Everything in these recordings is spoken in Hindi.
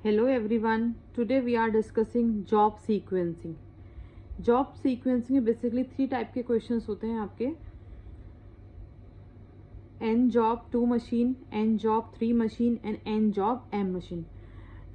Hello everyone. Today we are discussing job sequencing. Job sequencing में basically 3 टाइप के क्वेश्चंस होते हैं आपके. N job 2 machine, N job 3 machine and N job M machine.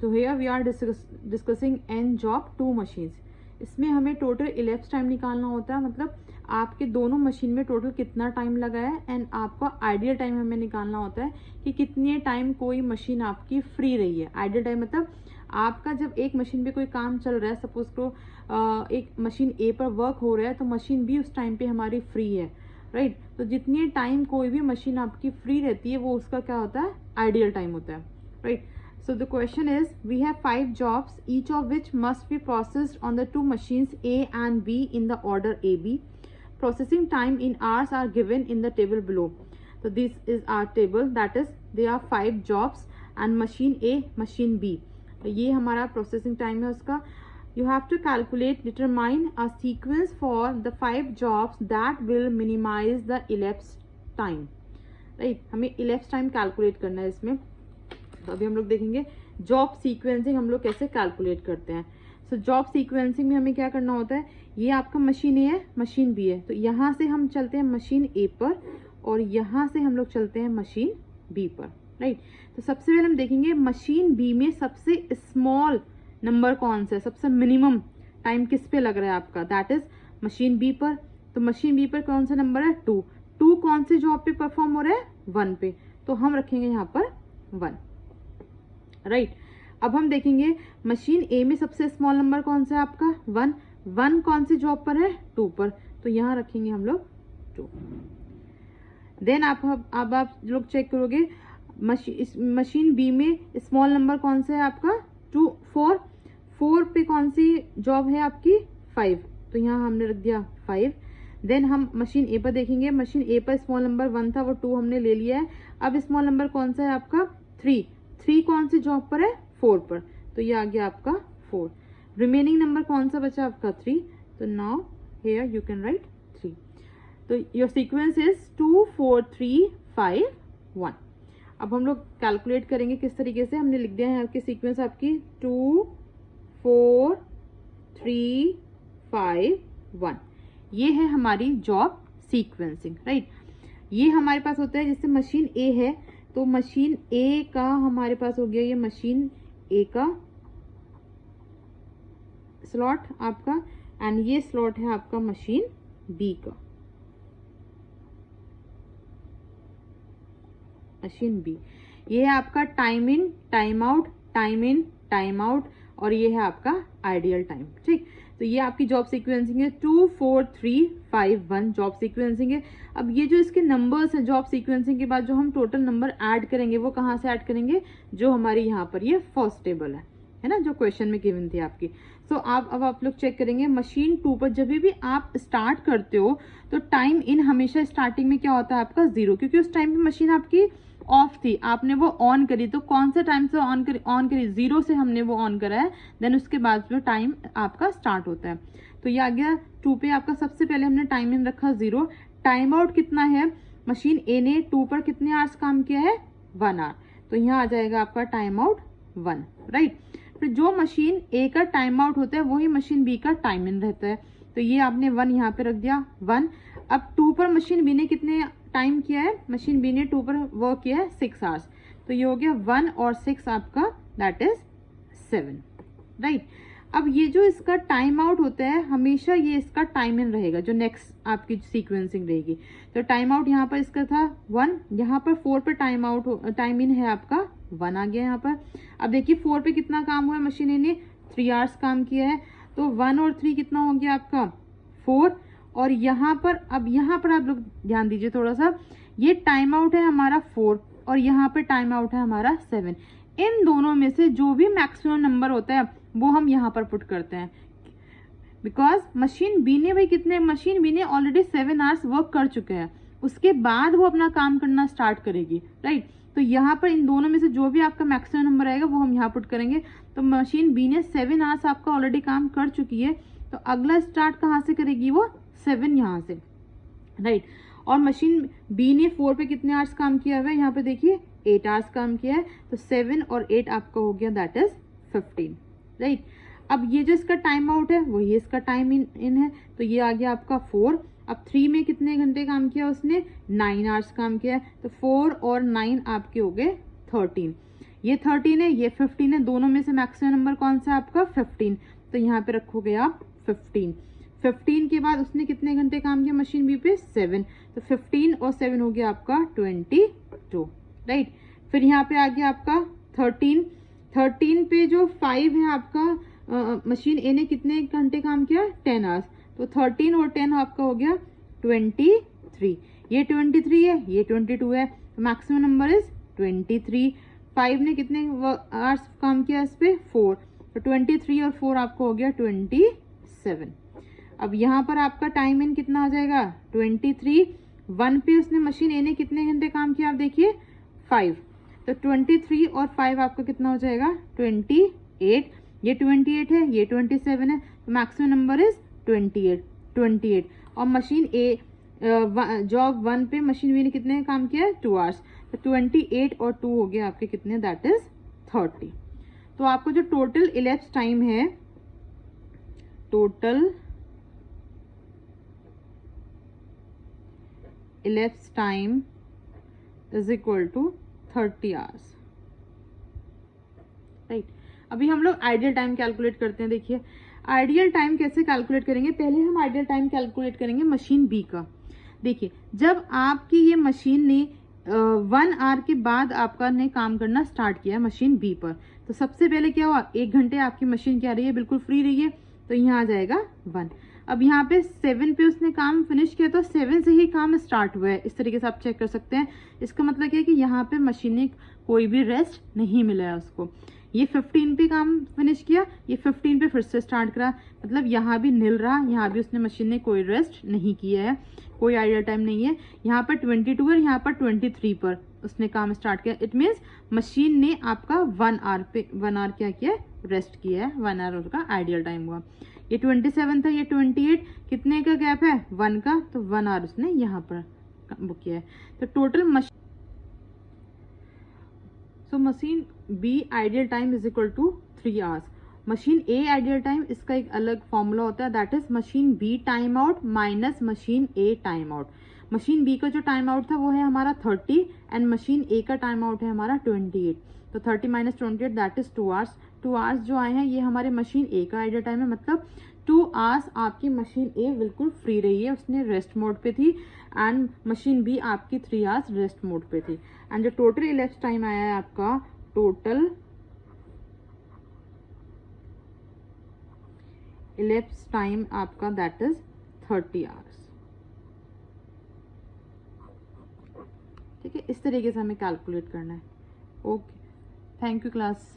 तो here we are discussing N job 2 machines. इसमें हमें टोटल elapsed टाइम निकालना होता है, मतलब आपके दोनों मशीन में टोटल कितना टाइम लगा है एंड आपका आइडियल टाइम हमें निकालना होता है कि कितने टाइम कोई मशीन आपकी फ्री रही है. आइडियल टाइम मतलब आपका जब एक मशीन पे कोई काम चल रहा है, सपोज को एक मशीन ए पर वर्क हो रहा है तो मशीन बी उस टाइम पे हमारी फ्री है, राइट. तो जितनी टाइम कोई भी मशीन आपकी फ्री रहती है वो उसका क्या होता है, आइडियल टाइम होता है, right. So the question is, we have 5 jobs, each of which must be processed on the 2 machines A and B in the order AB. Processing time in hours are given in the table below. So this is our table, that is there are 5 jobs and machine A, machine B. तो ये हमारा processing time है उसका. You have to calculate, determine a sequence for the 5 jobs that will minimize the elapsed time. Right? हमें elapsed time calculate करना है इसमें. तो अभी हम लोग देखेंगे जॉब सीक्वेंसिंग हम लोग कैसे कैलकुलेट करते हैं. सो जॉब सीक्वेंसिंग में हमें क्या करना होता है, ये आपका मशीन ए है, मशीन बी है, तो यहाँ से हम चलते हैं मशीन ए पर और यहाँ से हम लोग चलते हैं मशीन बी पर, राइट. तो सबसे पहले हम देखेंगे मशीन बी में सबसे स्मॉल नंबर कौन सा है, सबसे मिनिमम टाइम किस पे लग रहा है आपका, दैट इज मशीन बी पर. तो मशीन बी पर कौन सा नंबर है, 2. 2 कौन से जॉब पे परफॉर्म हो रहा है, 1 पे, तो हम रखेंगे यहाँ पर 1, राइट. अब हम देखेंगे मशीन ए में सबसे स्मॉल नंबर कौन सा है आपका, 1. 1 कौन से जॉब पर है, 2 पर, तो यहाँ रखेंगे हम लोग 2. देन अब आप लोग चेक करोगे मशीन बी में स्मॉल नंबर कौन सा है आपका, 4 पे कौन सी जॉब है आपकी, 5, तो यहाँ हमने रख दिया 5. देन हम मशीन ए पर देखेंगे, मशीन ए पर स्मॉल नंबर 1 था, वो 2 हमने ले लिया है. अब स्मॉल नंबर कौन सा है आपका, 3 कौन सी जॉब पर है, 4 पर, तो ये आ गया आपका 4. रिमेनिंग नंबर कौन सा बचा आपका, 3, तो now here you can write 3. तो योर सीक्वेंस इज 2 4 3 5 1. अब हम लोग कैलकुलेट करेंगे किस तरीके से. हमने लिख दिया है आपकी सीक्वेंस आपकी 2 4 3 5 1. ये है हमारी जॉब सीक्वेंसिंग, राइट. ये हमारे पास होता है जैसे मशीन ए है तो मशीन ए का हमारे पास हो गया, ये मशीन ए का स्लॉट आपका एंड ये स्लॉट है आपका मशीन बी का, मशीन बी. ये है आपका time in time out, time in time out, और ये है आपका आइडियल टाइम, ठीक. तो ये आपकी जॉब सीक्वेंसिंग है 2 4 3 5 1 जॉब सीक्वेंसिंग है. अब ये जो इसके नंबर्स हैं जॉब सीक्वेंसिंग के बाद जो हम टोटल नंबर ऐड करेंगे वो कहाँ से ऐड करेंगे, जो हमारी यहाँ पर ये फर्स्ट टेबल है ना, जो क्वेश्चन में गिवन थी आपकी. सो अब आप लोग चेक करेंगे मशीन 2 पर जब भी आप स्टार्ट करते हो तो टाइम इन हमेशा स्टार्टिंग में क्या होता है आपका 0, क्योंकि उस टाइम पे मशीन आपकी ऑफ थी, आपने वो ऑन करी, तो कौन से टाइम से ऑन करी 0 से हमने वो ऑन करा है, देन उसके बाद जो टाइम आपका स्टार्ट होता है. तो ये आ गया 2 पे आपका सबसे पहले हमने टाइम इन रखा 0. टाइम आउट कितना है, मशीन ए ने 2 पर कितने आवर्स काम किया है, 1 आवर, तो यहाँ आ जाएगा आपका टाइम आउट 1, राइट. फिर जो मशीन ए का टाइम आउट होता है वही मशीन बी का टाइम इन रहता है, तो ये आपने 1 यहाँ पे रख दिया 1. अब 2 पर मशीन बी ने कितने टाइम किया है, मशीन बी ने 2 पर वर्क किया है 6 आवर्स, तो ये हो गया 1 और 6 आपका दैट इज 7, राइट. अब ये जो इसका टाइम आउट होता है हमेशा ये इसका टाइम इन रहेगा, जो नेक्स्ट आपकी सीक्वेंसिंग रहेगी. तो टाइम आउट यहाँ पर इसका था 1, यहाँ पर 4 पर टाइम इन है आपका 1 आ गया यहाँ पर. अब देखिए 4 पे कितना काम हुआ है, मशीन ने 3 आवर्स काम किया है, तो 1 और 3 कितना हो गया आपका 4. और यहाँ पर अब यहाँ पर आप लोग ध्यान दीजिए थोड़ा सा, ये टाइम आउट है हमारा 4 और यहाँ पर टाइम आउट है हमारा 7. इन दोनों में से जो भी मैक्सिमम नंबर होता है वो हम यहाँ पर पुट करते हैं, बिकॉज मशीन बी ने ऑलरेडी 7 आवर्स वर्क कर चुके हैं, उसके बाद वो अपना काम करना स्टार्ट करेगी, राइट. तो यहाँ पर इन दोनों में से जो भी आपका मैक्सिमम नंबर आएगा वो हम यहाँ पुट करेंगे. तो मशीन बी ने 7 आवर्स आपका ऑलरेडी काम कर चुकी है, तो अगला स्टार्ट कहाँ से करेगी वो 7 यहाँ से, राइट. और मशीन बी ने 4 पे कितने आवर्स काम किया हुआ है, यहाँ पे देखिए 8 आवर्स काम किया है, तो 7 और 8 आपका हो गया दैट इज 15, राइट। अब ये जो इसका टाइम आउट है वही इसका टाइम इन है, तो ये आ गया आपका 4। अब 3 में कितने घंटे काम किया उसने, 9 आवर्स काम किया है, तो 4 और 9 आपके हो गए 13। ये 13 है, ये 15 है, दोनों में से मैक्सिमम नंबर कौन सा है आपका 15, तो यहाँ पे रखोगे आप 15। 15 के बाद उसने कितने घंटे काम किया मशीन बी पे, 7, तो 15 और 7 हो गया आपका 22, राइट। फिर यहाँ पे आ गया आपका 13। 13 पे जो 5 है आपका, मशीन ए ने कितने घंटे काम किया, 10 आवर्स, तो 13 और 10 आपका हो गया 23। ये 23 है, ये 22 है, मैक्सिमम नंबर इज 23। 5 ने कितने आवर्स काम किया इस पे, 4, तो 23 और 4 आपको हो गया 27। अब यहाँ पर आपका टाइम इन कितना आ जाएगा, 23। 1 पे उसने मशीन ए ने कितने घंटे काम किया, आप देखिए 5, तो 23 और 5 आपका कितना हो जाएगा 28। ये 28 है, ये 27 है, तो मैक्सिमम नंबर इज 28। और मशीन ए जॉब 1 पे मशीन बी ने कितने काम किया है, 2 आवर्स, तो 28 और 2 हो गया आपके कितने, दैट इज 30। तो आपको जो टोटल इलेप्स टाइम है, total elapse time is equal to 30 hours, right. अभी हम लोग आइडियल टाइम कैलकुलेट करते हैं। देखिए आइडियल टाइम कैसे कैलकुलेट करेंगे, पहले हम आइडियल टाइम कैलकुलेट करेंगे मशीन बी का। देखिए जब आपकी ये मशीन ने 1 आवर के बाद आपका ने काम करना स्टार्ट किया मशीन बी पर, तो सबसे पहले क्या हुआ, 1 घंटे आपकी मशीन क्या रही है, बिल्कुल फ्री रही है, तो यहाँ आ जाएगा 1। अब यहाँ पे 7 पे उसने काम फिनिश किया, तो 7 से ही काम स्टार्ट हुआ है, इस तरीके से आप चेक कर सकते हैं। इसका मतलब क्या है कि यहाँ पे मशीन ने कोई भी रेस्ट नहीं मिला है उसको। ये 15 पे काम फिनिश किया, ये 15 पे फिर से स्टार्ट करा, मतलब यहाँ भी नील रहा, यहाँ भी उसने मशीन ने कोई रेस्ट नहीं किया है, कोई आइडियल टाइम नहीं है। यहाँ पर 22 और यहाँ पर 23 पर उसने काम स्टार्ट किया, इट मीन्स मशीन ने आपका 1 आवर क्या किया, रेस्ट किया है, 1 आवर उसका आइडियल टाइम हुआ। ये 27 था, ये 28, कितने का गैप है, 1 का, तो 1 आवर उसने यहाँ पर बुक किया है। तो total machine B ideal time is equal to 3 hours. Machine A ideal time, इसका एक अलग फॉर्मूला होता है, that is machine B time out minus machine A time out. Machine B का जो टाइम आउट था वो है हमारा 30 एंड मशीन ए का टाइम आउट है हमारा 28, तो 30 minus 28 that is 2 hours. 2 hours जो आए हैं ये हमारे मशीन ए का आइडियल टाइम है, मतलब 2 आवर्स आपकी मशीन ए बिल्कुल फ्री रही है, उसने रेस्ट मोड पे थी, एंड मशीन बी आपकी 3 आवर्स रेस्ट मोड पे थी। एंड जो टोटल इलेप्स टाइम आया है आपका, टोटल इलेप्स टाइम आपका दैट इज 30 आवर्स। ठीक है, इस तरीके से हमें कैलकुलेट करना है। Okay, thank you class.